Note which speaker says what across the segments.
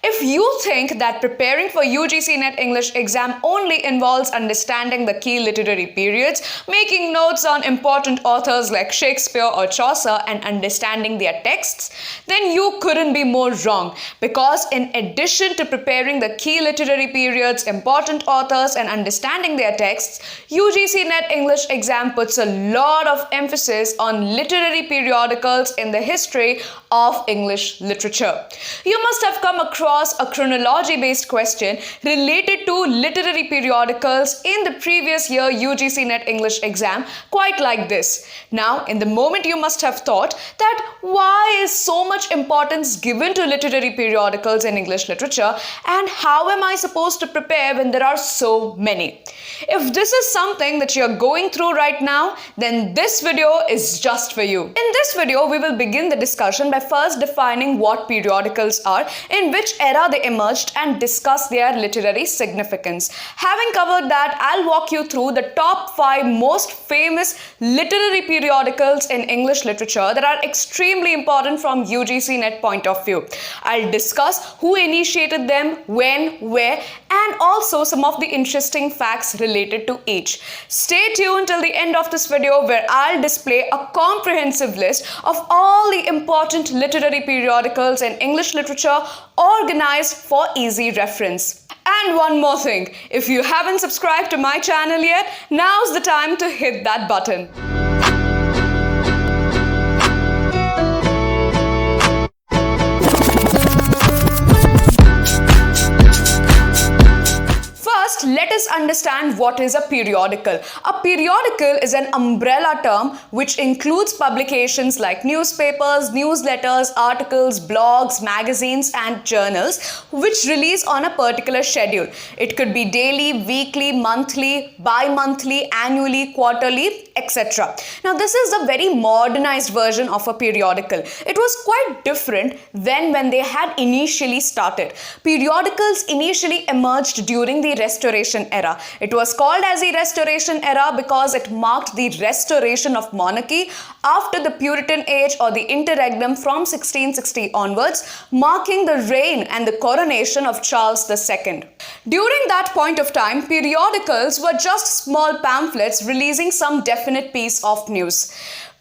Speaker 1: If you think that preparing for UGC NET English exam only involves understanding the key literary periods, making notes on important authors like Shakespeare or Chaucer and understanding their texts, then you couldn't be more wrong, because in addition to preparing the key literary periods, important authors and understanding their texts, UGC NET English exam puts a lot of emphasis on literary periodicals in the history of English literature. You must have come across a chronology-based question related to literary periodicals in the previous year UGC NET English exam, quite like this. Now, in the moment you must have thought that why is so much importance given to literary periodicals in English literature, and how am I supposed to prepare when there are so many? If this is something that you're going through right now, then this video is just for you. In this video, we will begin the discussion by first defining what periodicals are, in which era they emerged, and discuss their literary significance. Having covered that, I'll walk you through the top 5 most famous literary periodicals in English literature that are extremely important from UGC NET point of view. I'll discuss who initiated them, when, where, and also some of the interesting facts related to each. Stay tuned till the end of this video, where I'll display a comprehensive list of all the important literary periodicals in English literature, organized for easy reference. And one more thing, if you haven't subscribed to my channel yet, now's the time to hit that button. First, let us understand what is a periodical. A periodical is an umbrella term which includes publications like newspapers, newsletters, articles, blogs, magazines, and journals which release on a particular schedule. It could be daily, weekly, monthly, bi-monthly, annually, quarterly, etc. Now, this is a very modernized version of a periodical. It was quite different than when they had initially started. Periodicals initially emerged during the Restoration era. It was called as the Restoration era because it marked the restoration of monarchy after the Puritan age or the interregnum from 1660 onwards, marking the reign and the coronation of Charles II. During that point of time, periodicals were just small pamphlets releasing some definite piece of news.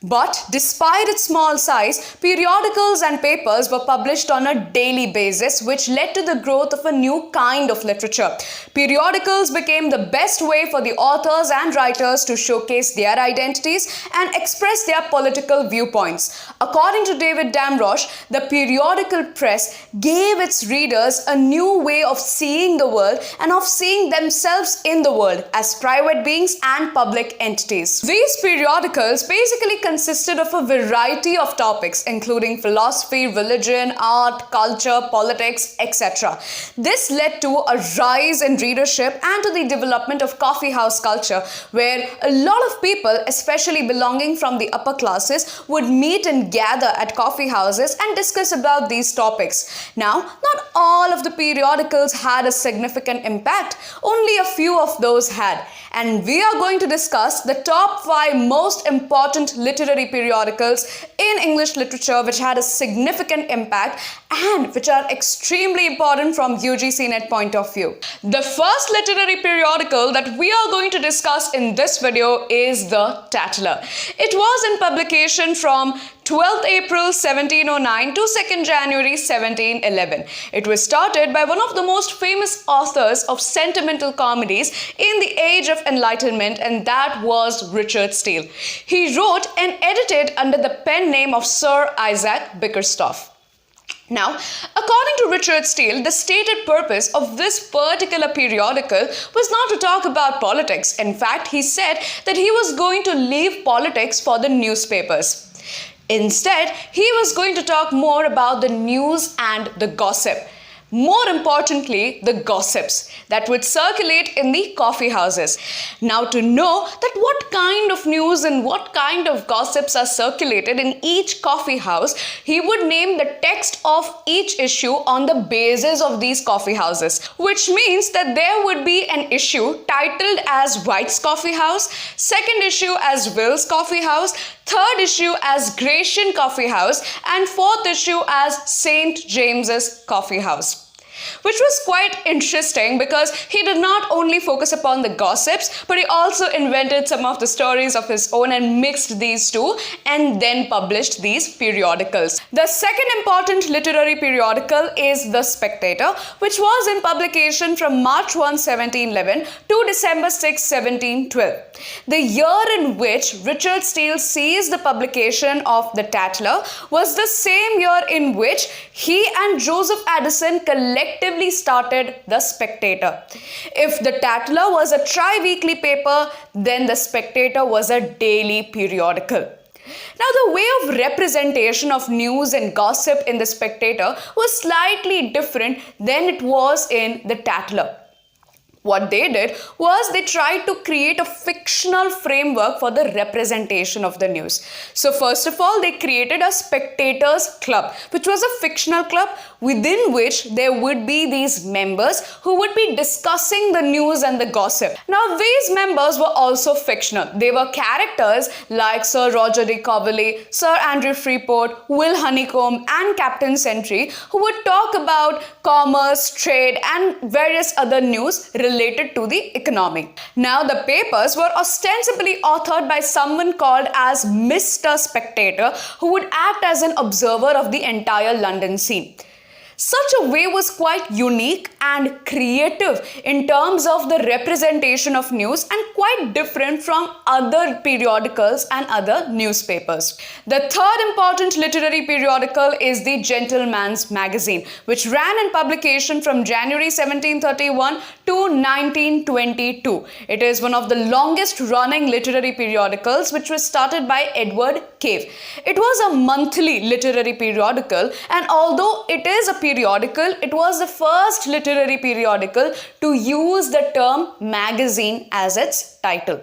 Speaker 1: But despite its small size, periodicals and papers were published on a daily basis, which led to the growth of a new kind of literature. Periodicals became the best way for the authors and writers to showcase their identities and express their political viewpoints. According to David Damrosch, the periodical press gave its readers a new way of seeing the world and of seeing themselves in the world as private beings and public entities. These periodicals basically consisted of a variety of topics, including philosophy, religion, art, culture, politics, etc. This led to a rise in readership and to the development of coffee house culture, where a lot of people, especially belonging from the upper classes, would meet and gather at coffee houses and discuss about these topics. Now, not all of the periodicals had a significant impact, only a few of those had. And we are going to discuss the top 5 most important literary periodicals in English literature which had a significant impact and which are extremely important from UGC NET point of view. The first literary periodical that we are going to discuss in this video is the Tatler. It was in publication from 12th April 1709 to 2nd January 1711. It was started by one of the most famous authors of sentimental comedies in the Age of Enlightenment, and that was Richard Steele. He wrote and edited under the pen name of Sir Isaac Bickerstaffe. Now, according to Richard Steele, the stated purpose of this particular periodical was not to talk about politics. In fact, he said that he was going to leave politics for the newspapers. Instead, he was going to talk more about the news and the gossip. More importantly, the gossips that would circulate in the coffee houses. Now, to know that what kind of news and what kind of gossips are circulated in each coffee house, he would name the text of each issue on the basis of these coffee houses, which means that there would be an issue titled as White's Coffee House, second issue as Will's Coffee House, third issue as Gratian Coffee House, and fourth issue as St. James's Coffee House. which was quite interesting because he did not only focus upon the gossips, but he also invented some of the stories of his own and mixed these two and then published these periodicals. The second important literary periodical is The Spectator, which was in publication from March 1, 1711 to December 6, 1712. The year in which Richard Steele seized the publication of the Tatler was the same year in which he and Joseph Addison collectively started The Spectator. If the Tatler was a tri-weekly paper, then The Spectator was a daily periodical. Now, the way of representation of news and gossip in The Spectator was slightly different than it was in the Tatler. What they did was they tried to create a fictional framework for the representation of the news. So first of all, they created a Spectators Club, which was a fictional club within which there would be these members who would be discussing the news and the gossip. Now, these members were also fictional. They were characters like Sir Roger de Coverley, Sir Andrew Freeport, Will Honeycomb, and Captain Sentry, who would talk about commerce, trade, and various other news related to the economy. Now, the papers were ostensibly authored by someone called as Mr. Spectator, who would act as an observer of the entire London scene. Such a way was quite unique and creative in terms of the representation of news and quite different from other periodicals and other newspapers. The third important literary periodical is the Gentleman's Magazine, which ran in publication from January 1731 to 1922. It is one of the longest running literary periodicals, which was started by Edward Cave. It was a monthly literary periodical, and although it is a periodical, it was the first literary periodical to use the term magazine as its title.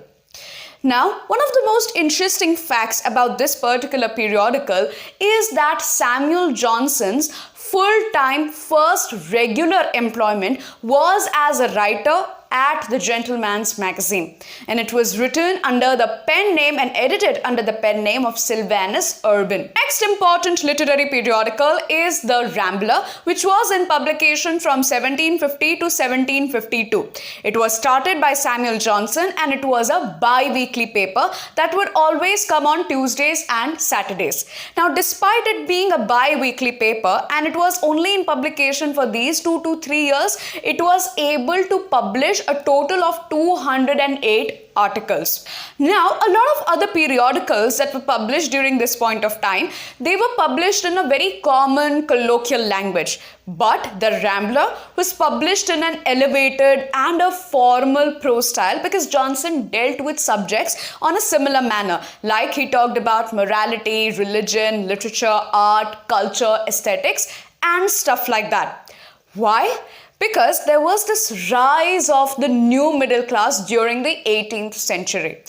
Speaker 1: Now, one of the most interesting facts about this particular periodical is that Samuel Johnson's full-time first regular employment was as a writer at the Gentleman's Magazine, and it was written under the pen name and edited under the pen name of Sylvanus Urban. Next important literary periodical is the Rambler, which was in publication from 1750 to 1752. It was started by Samuel Johnson, and it was a bi-weekly paper that would always come on Tuesdays and Saturdays. Now, despite it being a bi-weekly paper and it was only in publication for these 2 to 3 years, it was able to publish a total of 208 articles. Now, a lot of other periodicals that were published during this point of time, they were published in a very common colloquial language. But the Rambler was published in an elevated and a formal prose style because Johnson dealt with subjects on a similar manner. Like he talked about morality, religion, literature, art, culture, aesthetics, and stuff like that. Why? Because there was this rise of the new middle class during the 18th century.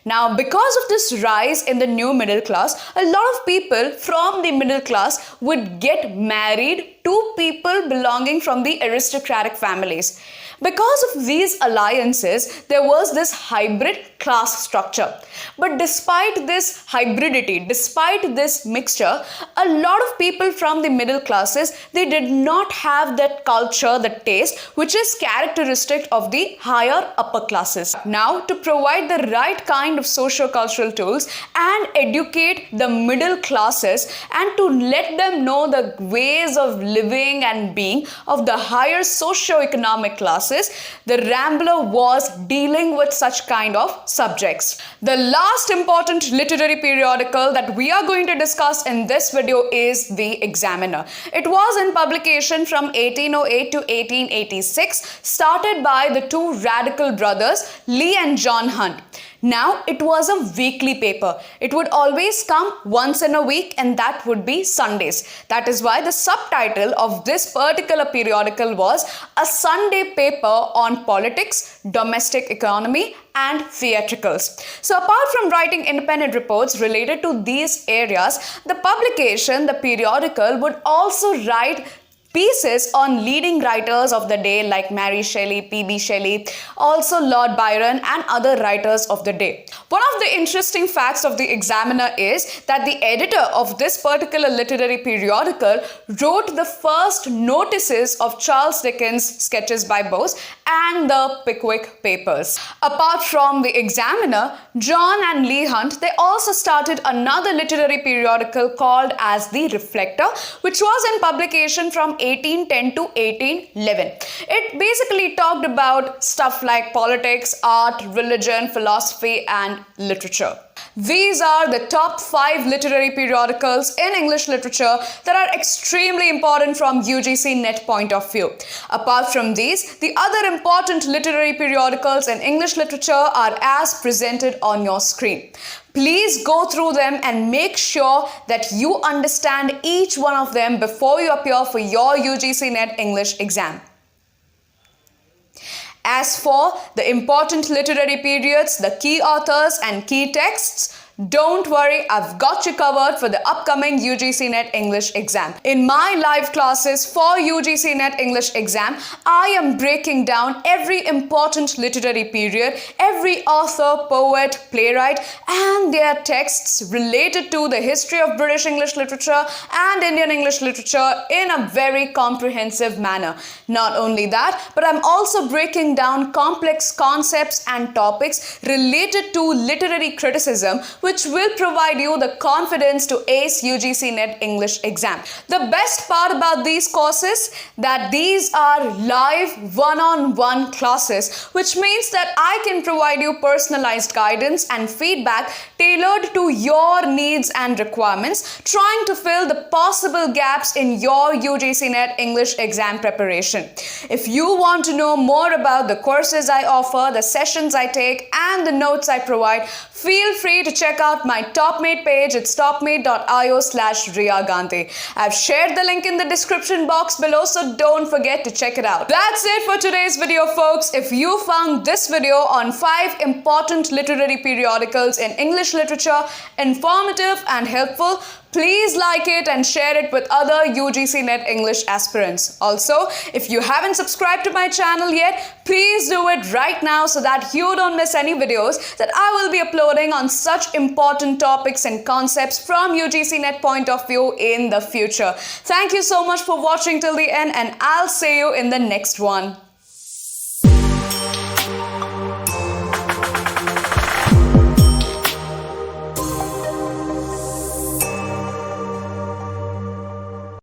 Speaker 1: Now, because of this rise in the new middle class, a lot of people from the middle class would get married to people belonging from the aristocratic families. Because of these alliances, there was this hybrid class structure. But despite this hybridity, despite this mixture, a lot of people from the middle classes, they did not have that culture, the taste, which is characteristic of the higher upper classes. Now, to provide the right kind of socio-cultural tools and educate the middle classes and to let them know the ways of living and being of the higher socio-economic classes, the Rambler was dealing with such kind of subjects. The last important literary periodical that we are going to discuss in this video is The Examiner. It was in publication from 1808 to 1886, started by the two radical brothers, Lee and John Hunt. Now, it was a weekly paper. It would always come once in a week, and that would be Sundays. That is why the subtitle of this particular periodical was A Sunday Paper on Politics, Domestic Economy, and Theatricals. So apart from writing independent reports related to these areas, the publication, the periodical, would also write pieces on leading writers of the day like Mary Shelley, P.B. Shelley, also Lord Byron and other writers of the day. One of the interesting facts of the Examiner is that the editor of this particular literary periodical wrote the first notices of Charles Dickens' Sketches by Boz and the Pickwick Papers. Apart from the Examiner, John and Leigh Hunt, they also started another literary periodical called as the Reflector, which was in publication from 1810 to 1811. It basically talked about stuff like politics, art, religion, philosophy, and literature. These are the top 5 literary periodicals in English literature that are extremely important from UGC NET point of view. Apart from these, the other important literary periodicals in English literature are as presented on your screen. Please go through them and make sure that you understand each one of them before you appear for your UGC NET English exam. As for the important literary periods, the key authors and key texts, don't worry, I've got you covered for the upcoming UGC NET English exam. In my live classes for UGC NET English exam, I am breaking down every important literary period, every author, poet, playwright, and their texts related to the history of British English literature and Indian English literature in a very comprehensive manner. Not only that, but I'm also breaking down complex concepts and topics related to literary criticism, which will provide you the confidence to ace UGC NET English exam. The best part about these courses that these are live one-on-one classes, which means that I can provide you personalized guidance and feedback tailored to your needs and requirements, trying to fill the possible gaps in your UGC NET English exam preparation. If you want to know more about the courses I offer, the sessions I take, and the notes I provide, feel free to check out my TopMate page. It's topmate.io/Riya Gandhi. I've shared the link in the description box below, so don't forget to check it out. That's it for today's video, folks. If you found this video on 5 important literary periodicals in English literature informative and helpful, please like it and share it with other UGC NET English aspirants. Also, if you haven't subscribed to my channel yet, please do it right now so that you don't miss any videos that I will be uploading on such important topics and concepts from UGC NET point of view in the future. Thank you so much for watching till the end, and I'll see you in the next one.